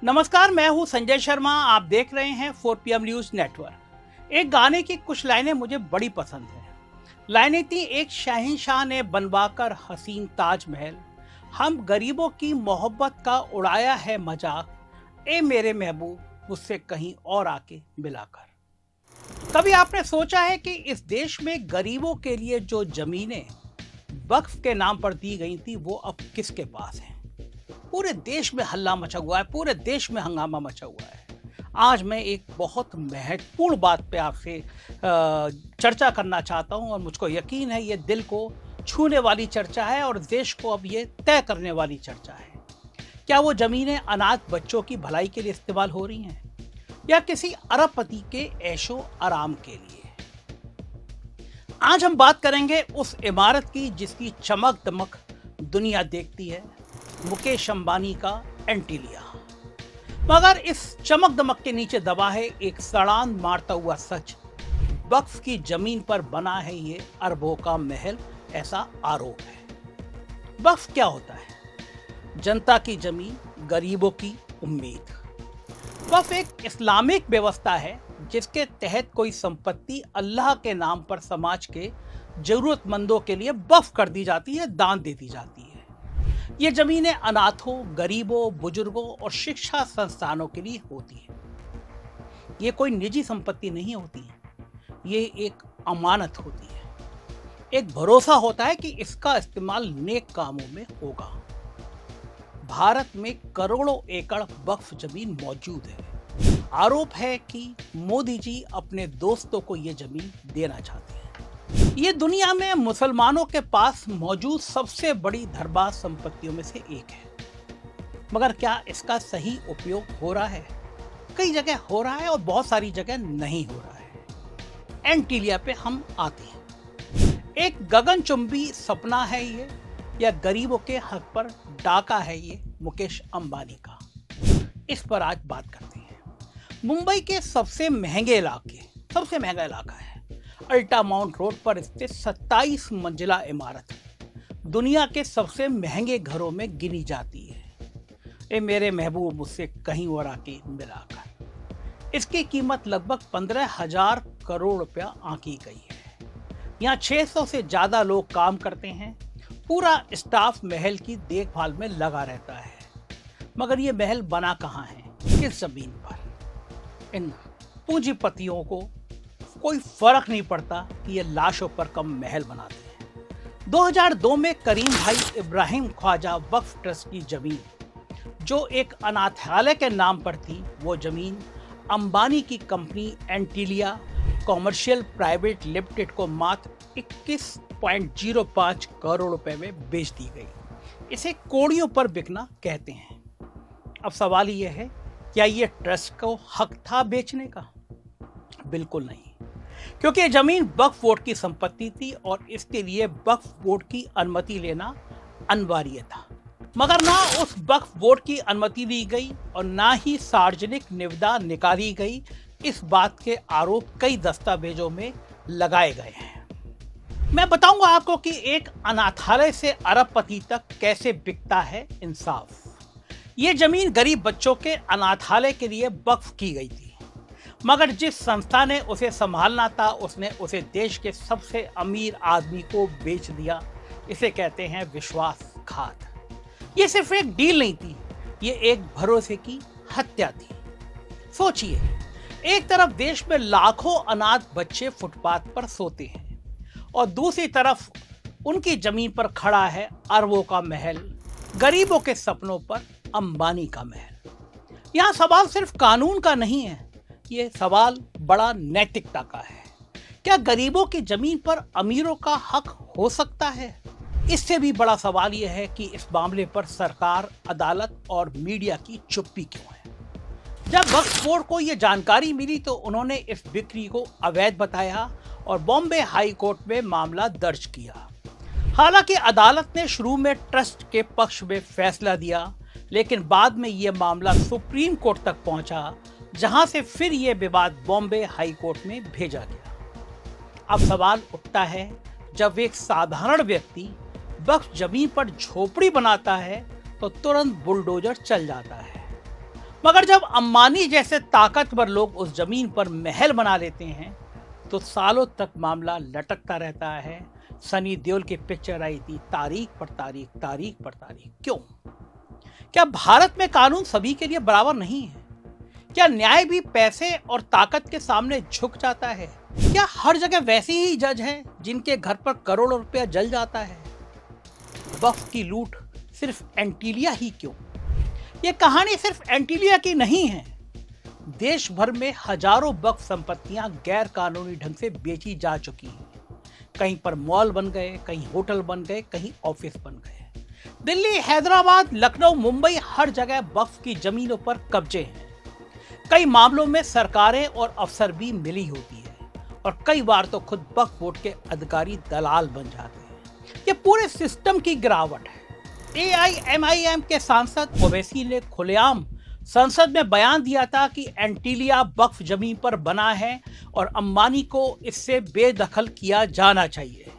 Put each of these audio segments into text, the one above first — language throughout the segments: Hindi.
नमस्कार, मैं हूं संजय शर्मा। आप देख रहे हैं 4PM न्यूज नेटवर्क। एक गाने की कुछ लाइनें मुझे बड़ी पसंद हैं। लाइनें थी, एक शहंशाह ने बनवाकर हसीन ताजमहल, हम गरीबों की मोहब्बत का उड़ाया है मजाक, ए मेरे महबूब मुझसे कहीं और आके मिलाकर। कभी आपने सोचा है कि इस देश में गरीबों के लिए जो जमीनें वक्फ के नाम पर दी गई थी वो अब किसके पास हैं? पूरे देश में हल्ला मचा हुआ है, पूरे देश में हंगामा मचा हुआ है। आज मैं एक बहुत महत्वपूर्ण बात पे आपसे चर्चा करना चाहता हूं और मुझको यकीन है ये दिल को छूने वाली चर्चा है और देश को अब ये तय करने वाली चर्चा है। क्या वो जमीनें अनाथ बच्चों की भलाई के लिए इस्तेमाल हो रही हैं या किसी अरबपति के ऐशो आराम के लिए? आज हम बात करेंगे उस इमारत की जिसकी चमक दमक दुनिया देखती है, मुकेश अंबानी का एंटीलिया। मगर इस चमक दमक के नीचे दबा है एक सड़ांध मारता हुआ सच। वक्फ की जमीन पर बना है ये अरबों का महल, ऐसा आरोप है। वक्फ क्या होता है? जनता की जमीन, गरीबों की उम्मीद। वक्फ एक इस्लामिक व्यवस्था है जिसके तहत कोई संपत्ति अल्लाह के नाम पर समाज के जरूरतमंदों के लिए वक्फ कर दी जाती है, दान दे दी जाती है। ये जमीनें अनाथों, गरीबों, बुजुर्गों और शिक्षा संस्थानों के लिए होती है। ये कोई निजी संपत्ति नहीं होती है, ये एक अमानत होती है। एक भरोसा होता है कि इसका इस्तेमाल नेक कामों में होगा। भारत में करोड़ों एकड़ वक्फ जमीन मौजूद है। आरोप है कि मोदी जी अपने दोस्तों को ये जमीन देना चाहते हैं। ये दुनिया में मुसलमानों के पास मौजूद सबसे बड़ी धरबाज संपत्तियों में से एक है। मगर क्या इसका सही उपयोग हो रहा है? कई जगह हो रहा है और बहुत सारी जगह नहीं हो रहा है। एंटीलिया पे हम आते हैं। एक गगनचुंबी सपना है ये या गरीबों के हक पर डाका है ये मुकेश अंबानी का? इस पर आज बात करते हैं। मुंबई के सबसे महंगा इलाका है अल्टामाउंट रोड पर स्थित 27 मंजिला इमारत दुनिया के सबसे महंगे घरों में गिनी जाती है। ए मेरे महबूब मुझसे कहीं और आके मिलाकर। इसकी कीमत लगभग 15,000 करोड़ रुपया आंकी गई है। यहाँ 600 से ज्यादा लोग काम करते हैं। पूरा स्टाफ महल की देखभाल में लगा रहता है। मगर ये महल बना कहाँ है, किस जमीन पर? इन पूंजीपतियों को कोई फर्क नहीं पड़ता कि ये लाशों पर कम महल बनाते हैं। 2002 में करीम भाई इब्राहिम ख्वाजा वक्फ ट्रस्ट की जमीन, जो एक अनाथालय के नाम पर थी, वो जमीन अंबानी की company Antilia commercial private limited को मात्र 21.05 करोड़ रुपए में बेच दी गई। इसे कौड़ियों पर बिकना कहते हैं। अब सवाल यह है, क्या ये ट्रस्ट को हक था बेचने का? बिल्कुल नहीं, क्योंकि ये जमीन वक्फ बोर्ड की संपत्ति थी और इसके लिए वक्फ बोर्ड की अनुमति लेना अनिवार्य था। मगर ना उस वक्फ बोर्ड की अनुमति दी गई और ना ही सार्वजनिक निविदा निकाली गई। इस बात के आरोप कई दस्तावेजों में लगाए गए हैं। मैं बताऊंगा आपको कि एक अनाथालय से अरबपति तक कैसे बिकता है इंसाफ। ये जमीन गरीब बच्चों के अनाथालय के लिए वक्फ की गई थी, मगर जिस संस्था ने उसे संभालना था उसने उसे देश के सबसे अमीर आदमी को बेच दिया। इसे कहते हैं विश्वासघात। ये सिर्फ एक डील नहीं थी, ये एक भरोसे की हत्या थी। सोचिए, एक तरफ देश में लाखों अनाथ बच्चे फुटपाथ पर सोते हैं और दूसरी तरफ उनकी जमीन पर खड़ा है अरबों का महल, गरीबों के सपनों पर अंबानी का महल। यहां सवाल सिर्फ कानून का नहीं है, ये सवाल बड़ा नैतिकता का है। क्या गरीबों की जमीन पर अमीरों का हक हो सकता है? इससे भी बड़ा सवाल यह है कि इस मामले पर सरकार, अदालत और मीडिया की चुप्पी क्यों है? जब वक्फ बोर्ड को यह जानकारी मिली तो उन्होंने इस बिक्री को अवैध बताया और बॉम्बे हाई कोर्ट में मामला दर्ज किया। हालांकि अदालत ने शुरू में ट्रस्ट के पक्ष में फैसला दिया, लेकिन बाद में यह मामला सुप्रीम कोर्ट तक पहुंचा, जहां से फिर यह विवाद बॉम्बे हाई कोर्ट में भेजा गया। अब सवाल उठता है, जब एक साधारण व्यक्ति वक्फ जमीन पर झोपड़ी बनाता है तो तुरंत बुलडोजर चल जाता है, मगर जब अंबानी जैसे ताकतवर लोग उस जमीन पर महल बना लेते हैं तो सालों तक मामला लटकता रहता है। सनी देओल की पिक्चर आई थी, तारीख पर तारीख, तारीख पर तारीख। क्यों? क्या भारत में कानून सभी के लिए बराबर नहीं है? क्या न्याय भी पैसे और ताकत के सामने झुक जाता है? क्या हर जगह वैसे ही जज हैं जिनके घर पर करोड़ों रुपया जल जाता है? वक्फ की लूट सिर्फ एंटीलिया ही क्यों? यह कहानी सिर्फ एंटीलिया की नहीं है। देश भर में हजारों वक्फ संपत्तियां गैर कानूनी ढंग से बेची जा चुकी हैं। कहीं पर मॉल बन गए, कहीं होटल बन गए, कहीं ऑफिस बन गए। दिल्ली, हैदराबाद, लखनऊ, मुंबई, हर जगह वक्फ की जमीनों पर कब्जे हैं। कई मामलों में सरकारें और अफसर भी मिली होती है और कई बार तो खुद वक्फ बोर्ड के अधिकारी दलाल बन जाते हैं। ये पूरे सिस्टम की गिरावट है। एआईएमआईएम के सांसद ओवैसी ने खुलेआम संसद में बयान दिया था कि एंटीलिया वक्फ जमीन पर बना है और अंबानी को इससे बेदखल किया जाना चाहिए।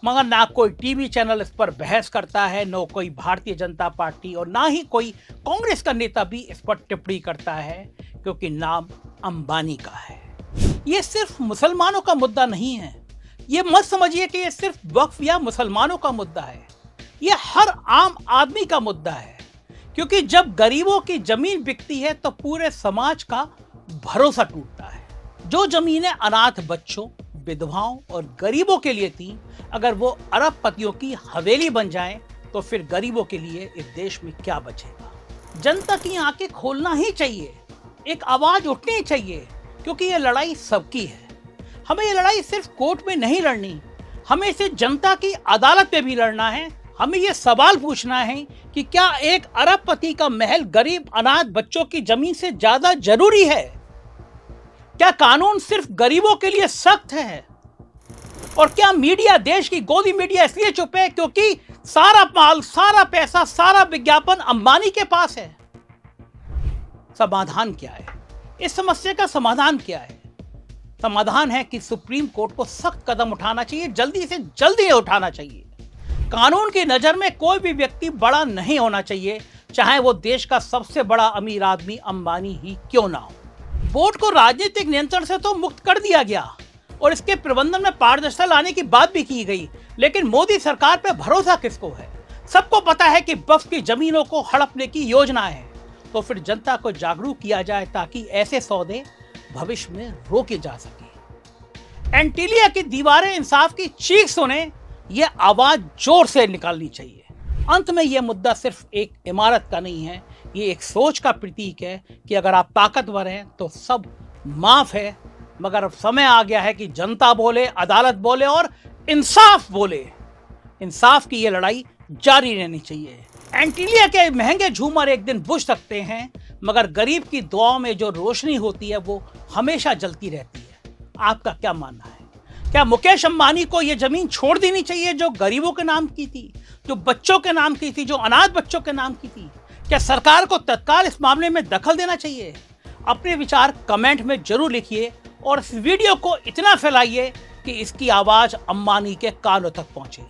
मगर ना कोई टीवी चैनल इस पर बहस करता है, न कोई भारतीय जनता पार्टी और ना ही कोई कांग्रेस का नेता भी इस पर टिप्पणी करता है, क्योंकि नाम अंबानी का है। ये सिर्फ मुसलमानों का मुद्दा नहीं है। ये मत समझिए कि ये सिर्फ वक्फ या मुसलमानों का मुद्दा है। ये हर आम आदमी का मुद्दा है, क्योंकि जब गरीबों की जमीन बिकती है तो पूरे समाज का भरोसा टूटता है। जो जमीनें अनाथ बच्चों, विधवाओं और गरीबों के लिए थी, अगर वो अरबपतियों की हवेली बन जाए तो फिर गरीबों के लिए इस देश में क्या बचेगा? जनता की आंखें खोलना ही चाहिए, एक आवाज उठनी चाहिए, क्योंकि ये लड़ाई सबकी है। हमें ये लड़ाई सिर्फ कोर्ट में नहीं लड़नी, हमें इसे जनता की अदालत में भी लड़ना है। हमें ये सवाल पूछना है कि क्या एक अरबपति का महल गरीब अनाथ बच्चों की जमीन से ज्यादा जरूरी है? क्या कानून सिर्फ गरीबों के लिए सख्त है? और क्या मीडिया, देश की गोदी मीडिया इसलिए चुप है क्योंकि सारा माल, सारा पैसा, सारा विज्ञापन अंबानी के पास है? समाधान क्या है? इस समस्या का समाधान क्या है? समाधान है कि सुप्रीम कोर्ट को सख्त कदम उठाना चाहिए, जल्दी से जल्दी उठाना चाहिए। कानून की नजर में कोई भी व्यक्ति बड़ा नहीं होना चाहिए, चाहे वो देश का सबसे बड़ा अमीर आदमी अंबानी ही क्यों ना हो। बोर्ड को राजनीतिक नियंत्रण से तो मुक्त कर दिया गया और इसके प्रबंधन में पारदर्शिता लाने की बात भी की गई, लेकिन मोदी सरकार पे भरोसा किसको है? सबको पता है कि वक्फ की जमीनों को हड़पने की योजना है, तो फिर जनता को जागरूक किया जाए ताकि ऐसे सौदे भविष्य में रोके जा सके। एंटीलिया की दीवारें इंसाफ की चीख सुने, यह आवाज जोर से निकालनी चाहिए। अंत में यह मुद्दा सिर्फ एक इमारत का नहीं है, ये एक सोच का प्रतीक है कि अगर आप ताकतवर हैं तो सब माफ है, मगर अब समय आ गया है कि जनता बोले, अदालत बोले और इंसाफ बोले। इंसाफ की यह लड़ाई जारी रहनी चाहिए। एंटीलिया के महंगे झूमर एक दिन बुझ सकते हैं, मगर गरीब की दुआओं में जो रोशनी होती है वो हमेशा जलती रहती है। आपका क्या मानना है? क्या मुकेश अंबानी को यह जमीन छोड़ देनी चाहिए जो गरीबों के नाम की थी, जो बच्चों के नाम की थी, जो अनाथ बच्चों के नाम की थी? क्या सरकार को तत्काल इस मामले में दखल देना चाहिए? अपने विचार कमेंट में जरूर लिखिए और इस वीडियो को इतना फैलाइए कि इसकी आवाज अंबानी के कानों तक पहुंचे।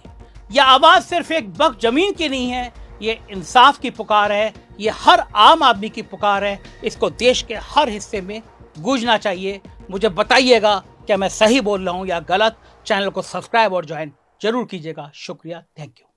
यह आवाज सिर्फ एक वक्फ जमीन की नहीं है, ये इंसाफ की पुकार है, ये हर आम आदमी की पुकार है। इसको देश के हर हिस्से में गूंजना चाहिए। मुझे बताइएगा क्या मैं सही बोल रहा हूं या गलत। चैनल को सब्सक्राइब और ज्वाइन जरूर कीजिएगा। शुक्रिया, थैंक यू।